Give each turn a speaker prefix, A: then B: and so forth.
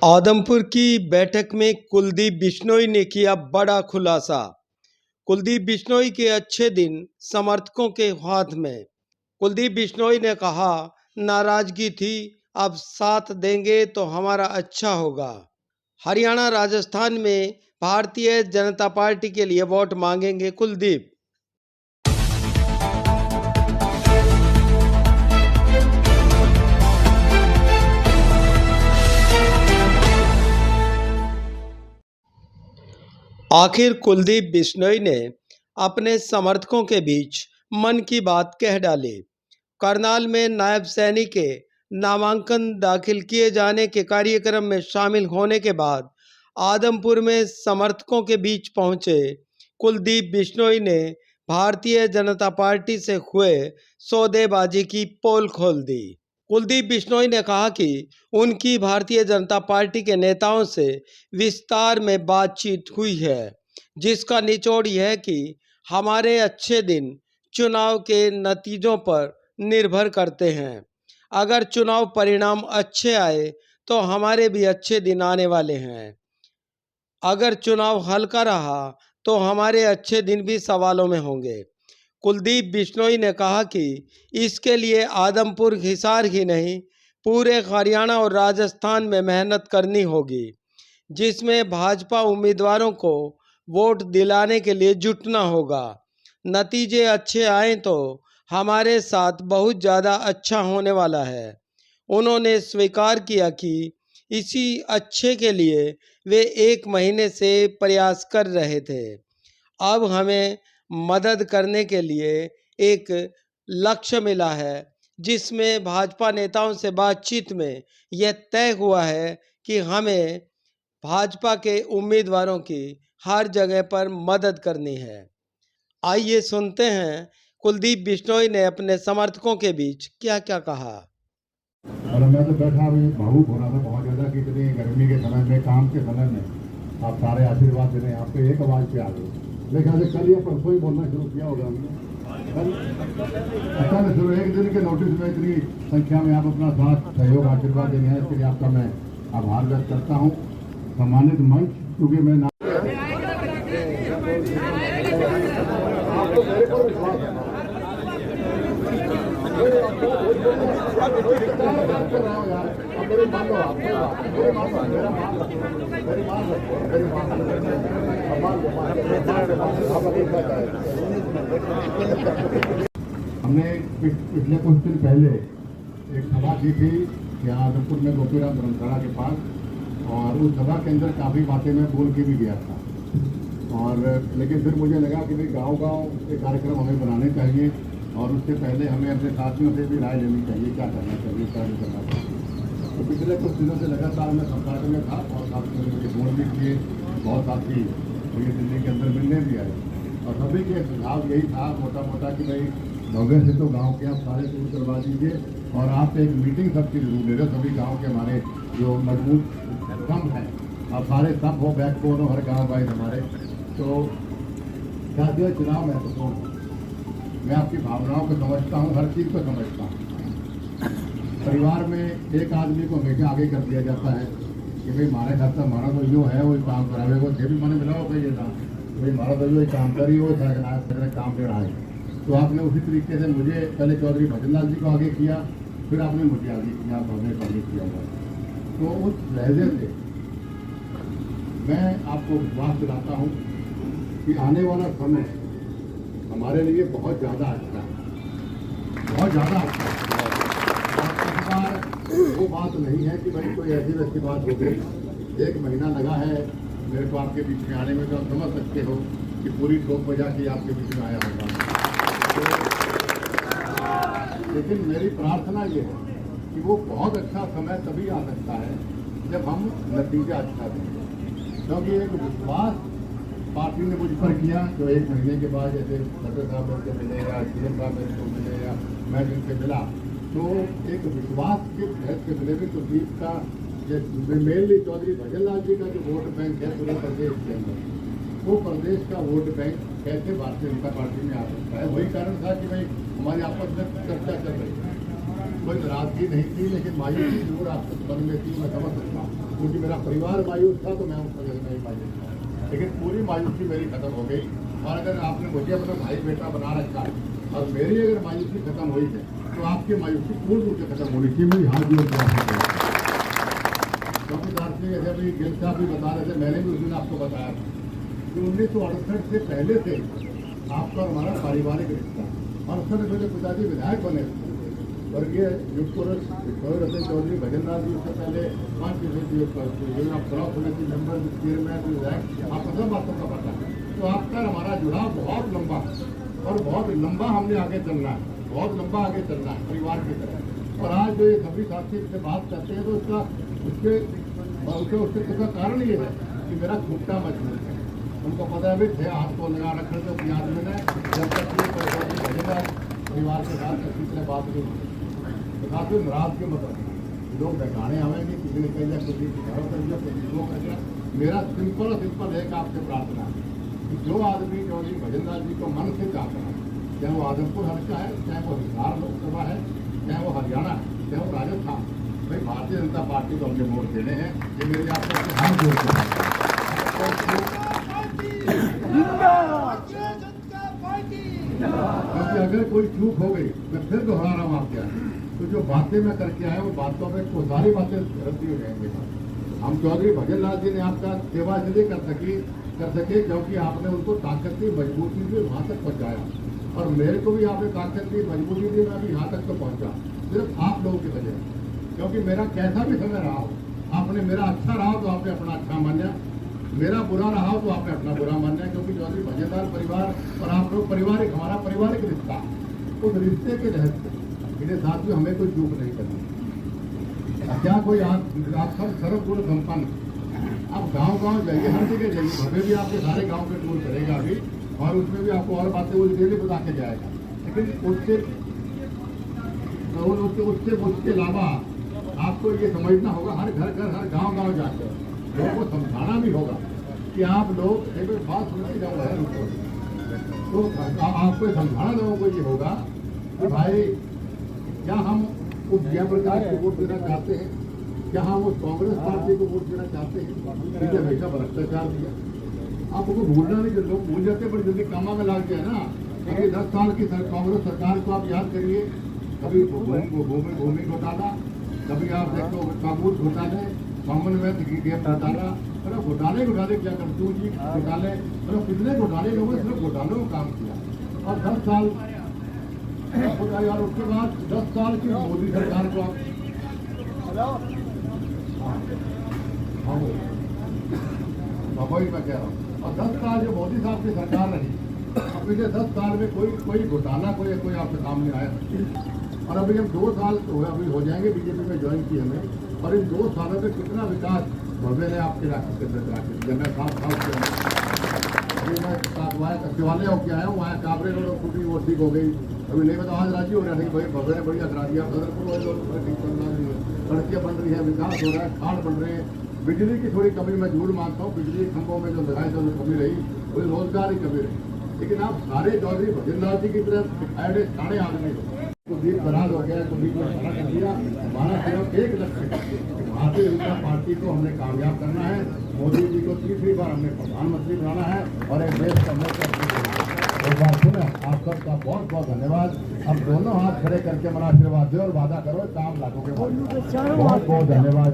A: आदमपुर की बैठक में कुलदीप बिश्नोई ने किया बड़ा खुलासा। कुलदीप बिश्नोई के अच्छे दिन समर्थकों के हाथ में। कुलदीप बिश्नोई ने कहा, नाराजगी थी, अब साथ देंगे तो हमारा अच्छा होगा। हरियाणा राजस्थान में भारतीय जनता पार्टी के लिए वोट मांगेंगे कुलदीप। आखिर कुलदीप बिश्नोई ने अपने समर्थकों के बीच मन की बात कह डाली। करनाल में नायब सैनिक के नामांकन दाखिल किए जाने के कार्यक्रम में शामिल होने के बाद आदमपुर में समर्थकों के बीच पहुंचे कुलदीप बिश्नोई ने भारतीय जनता पार्टी से हुए सौदेबाजी की पोल खोल दी। कुलदीप बिश्नोई ने कहा कि उनकी भारतीय जनता पार्टी के नेताओं से विस्तार में बातचीत हुई है, जिसका निचोड़ यह है कि हमारे अच्छे दिन चुनाव के नतीजों पर निर्भर करते हैं। अगर चुनाव परिणाम अच्छे आए तो हमारे भी अच्छे दिन आने वाले हैं। अगर चुनाव हल्का रहा तो हमारे अच्छे दिन भी सवालों में होंगे। कुलदीप बिश्नोई ने कहा कि इसके लिए आदमपुर हिसार ही नहीं, पूरे हरियाणा और राजस्थान में मेहनत करनी होगी, जिसमें भाजपा उम्मीदवारों को वोट दिलाने के लिए जुटना होगा। नतीजे अच्छे आए तो हमारे साथ बहुत ज़्यादा अच्छा होने वाला है। उन्होंने स्वीकार किया कि इसी अच्छे के लिए वे 1 महीने से प्रयास कर रहे थे। अब हमें मदद करने के लिए एक लक्ष्य मिला है, जिसमें भाजपा नेताओं से बातचीत में यह तय हुआ है कि हमें भाजपा के उम्मीदवारों की हर जगह पर मदद करनी है। आइए सुनते हैं कुलदीप बिश्नोई ने अपने समर्थकों के बीच क्या क्या कहा।
B: और मैं तो बैठा अभी भावुक हो रहा था बहुत ज़्यादा कि इतनी गर्मी के समय में, काम के समय में आप सारे आशीर्वाद दे रहे हैं। आपको एक आवाज़ पे आ गए। मेरे ख्याल से कल या परसों ही बोलना शुरू किया होगा हमने। कल अचानक शुरू 1 दिन के नोटिस में इतनी संख्या में आप अपना साथ सहयोग आशीर्वाद देने हैं, इसके लिए आपका मैं आभार व्यक्त करता हूँ। सम्मानित मंच, क्योंकि मैं हमने पिछले कुछ दिन पहले एक सभा की थी यहाँ आदमपुर में गोपीराम धर्मशाला के पास, और उस सभा के अंदर काफ़ी बातें मैं बोल के भी गया था। और लेकिन फिर मुझे लगा कि भाई गांव-गांव के कार्यक्रम हमें बनाने चाहिए, और उससे पहले हमें अपने साथियों से भी राय लेनी चाहिए, क्या करना चाहिए, क्या नहीं करना चाहिए। तो पिछले कुछ दिनों से लगातार मैं संपर्क में था, और साथियों ने मुझे फोन भी किए, बहुत साथी मुझे दिल्ली के अंदर मिलने भी आए, और सभी के सुझाव यही था मोटा मोटा कि भाई नौगे से तो गांव के आप सारे दूर करवा दीजिए, और आप एक मीटिंग सबकी जरूर ले रहे हो। सभी गाँव के हमारे जो मजबूत स्तंभ हैं, आप सारे सब हो, बैकबोन हो हर गाँव वाइज हमारे। तो जातीय चुनाव महत्वपूर्ण है। मैं आपकी भावनाओं को समझता हूँ, हर चीज़ को समझता हूँ। परिवार में एक आदमी को हमेशा आगे कर दिया जाता है कि भाई हमारे घर से हमारा तो यो है, वही काम करावे, वो भी मैंने मिला हो भाई, ये था भाई हमारा तो यो काम करी हो, काम दे रहा है। तो आपने उसी तरीके से मुझे पहले चौधरी भजन लाल जी को आगे किया, फिर आपने मुझे आगे किया, आपने आगे किया हुआ। तो उस लहजे से मैं आपको विश्वास दिलाता हूँ कि आने वाला समय हमारे लिए बहुत ज़्यादा अच्छा है, बहुत ज़्यादा अच्छा है। वो बात नहीं है कि भाई कोई ऐसी वैसी बात हो गई। 1 महीना लगा है मेरे को आपके बीच में आने में, तो आप समझ सकते हो कि पूरी ठोक बजा के आपके बीच में आया होगा। लेकिन मेरी प्रार्थना ये है कि वो बहुत अच्छा समय तभी आ सकता है जब हम नतीजा अच्छा दें, क्योंकि एक विश्वास पार्टी ने मुझ पर किया, जो 1 महीने के बाद जैसे डॉक्टर साहब मेरे मिले या सीएम साहब मेरे को मिले या मैं जिनसे मिला, तो एक विश्वास के तहत के मिले भी। तो जीत का मेनली चौधरी भजन लाल जी का जो वोट बैंक है पूरे प्रदेश के अंदर, वो प्रदेश का वोट बैंक कैसे भारतीय जनता पार्टी में आ सकता है, वही कारण था कि भाई हमारी आपस में चर्चा चल रही थी। कोई नाराजगी नहीं थी, लेकिन मायूसी जरूर आपके मन में थी, मैं समझ सकता हूँ। क्योंकि मेरा परिवार मायूस था तो मैं उस वजह से नहीं मायूस था, लेकिन पूरी मायूसी मेरी खत्म हो गई। और अगर आपने मुझे अपना भाई बेटा बना रखा और मेरी अगर मायूसी खत्म हुई है तो आपकी मायूसी पूर्ण रूप से खत्म होनी चाहिए। मेरी हाथ जोड़ के चौकीदार से जैसे अभी गिल साहब भी बता रहे थे, मैंने भी उस दिन आपको बताया था कि 1968 से पहले से आपका और हमारा पारिवारिक रिश्ता। 68 में मेरे पिताजी विधायक बने स्वर्गीय युग पुरुष रतन चौधरी भजनलाल जी, उससे पहले 5 आप ब्लॉक समिति मेंबर, चेयरमैन, विधायक, आपको सब बातों का पता है। तो आपका हमारा जुड़ाव बहुत लंबा और बहुत लंबा हमने आगे चलना है, बहुत लंबा आगे चलना है परिवार की तरह। और आज जो ये सभी साथी से बात करते हैं तो उसका कारण ये है कि मेरा घुटना मजबूत है। उनको पता है भी थे हाथ को लगा रखने तो अपनी आदमी ने जब तक परिवार के साथ किसी तरह बात नहीं तो काफी नाराज के मतलब लोग बहकाने आवेंगे, किसी ने कह दिया, किसी घरों कर दिया, किसी वो कर दिया। मेरा सिंपल एक आपसे प्रार्थना है कि जो आदमी चौधरी भजनलाल जी को मन से चाहता है, चाहे वो आदमपुर हल्का है, चाहे वो हिसार लोकसभा है, चाहे वो हरियाणा है, चाहे वो राजस्थान, भाई भारतीय जनता पार्टी को हमने वोट देने हैं। ये मेरे आपको हाथ जोड़ते हैं। क्योंकि अगर कोई चूक हो गई, मैं फिर दोहरा रहा हूँ आपके, तो जो बातें मैं करके आया वो बातों में तो सारी बातें रद्दी हो जाएंगे। हम चौधरी भजनलाल जी ने आपका सेवा इसलिए कर सके क्योंकि आपने उनको ताकत दी, मजबूती दी, वहाँ तक पहुँचाया। और मेरे को भी आपने ताकत दी, मजबूती दी, मैं भी यहाँ तक तो पहुँचा सिर्फ आप लोगों की वजह। क्योंकि मेरा कैसा भी समय रहा हो, आपने मेरा अच्छा रहा तो आपने अपना अच्छा माना, मेरा बुरा रहा हो तो आपने अपना बुरा माना। क्योंकि चौधरी भजनलाल परिवार और आप लोग पारिवारिक, हमारा पारिवारिक रिश्ता, उस रिश्ते के रहते मेरे साथ में हमें कोई चूक नहीं करनी। क्या कोई आप सब सर्वगुण संपन्न, आप गांव जाइए, हर जगह जाइए, भव्य भी आपके सारे गांव पे टूर करेगा अभी, और उसमें भी आपको और बातें वो डिटेल बता के जाएगा। लेकिन उसके अलावा आपको ये समझना होगा, हर हर गांव जाकर लोगों को समझाना भी होगा कि आप लोग एक बात सुनते जाओ है रुको, तो आपको समझाना लोगों को ये होगा कि भाई क्या हम उस जयप्रकाश को वोट देना चाहते हैं, क्या हम उस कांग्रेस पार्टी को वोट देना चाहते हैं जिसने हमेशा भ्रष्टाचार दिया। आपको भूलना नहीं, जो लोग भूल जाते बड़ी जल्दी कामा में लाग गया ना। क्योंकि 10 साल की कांग्रेस सरकार को आप याद करिए, कभी भूमि घोटाला, कभी आप देखो काबूल घोटाले, कॉमनवेल्थ गेम घोटाला, मतलब घोटाले क्या करतूत जी घोटाले, मतलब कितने घोटाले लोगों ने सिर्फ घोटालों को काम किया। और 10 साल और उसके बाद 10 साल की मोदी सरकार को आप वही मैं कह रहा हूँ। और 10 साल जो मोदी साहब की सरकार रही, अब पिछले 10 साल में कोई घोटाला कोई आपके सामने आया। और अभी हम 2 साल अभी हो जाएंगे बीजेपी में ज्वाइन किए हमें, और इन 2 सालों में कितना विकास भव्य ने आपके राज्य के अंदर करा के। मैं अभी मैं शिवालय होकर आया हूँ, वहाँ काबरे रोड टूटी वो ठीक हो गई, अभी नहीं बताओ आज राज्य हो रहा है भाई भव्य ने बढ़िया करा दिया। सड़कें बन रही है, विकास हो रहा है, खाड़ बन रहे हैं। बिजली की थोड़ी कमी मैं जरूर मानता हूँ, बिजली खंभों में जो लगाए जो कमी रही वो रोजगार की कमी रही। लेकिन आप सारे चौधरी भजनलाल जी की तरफ दिखाए सारे आदमी को बीच बराज हो गया, तो बीच में खड़ा कर दिया। हमारा सिर्फ एक लक्ष्य है, भारतीय जनता पार्टी को हमने कामयाब करना है, मोदी जी को तीसरी बार हमने प्रधानमंत्री बनाना है और एक देश का एक बार सुना। आप सबका बहुत बहुत धन्यवाद। अब दोनों हाथ खड़े करके हमारा आशीर्वाद दो और वादा करो काम लागू के। बहुत बहुत धन्यवाद।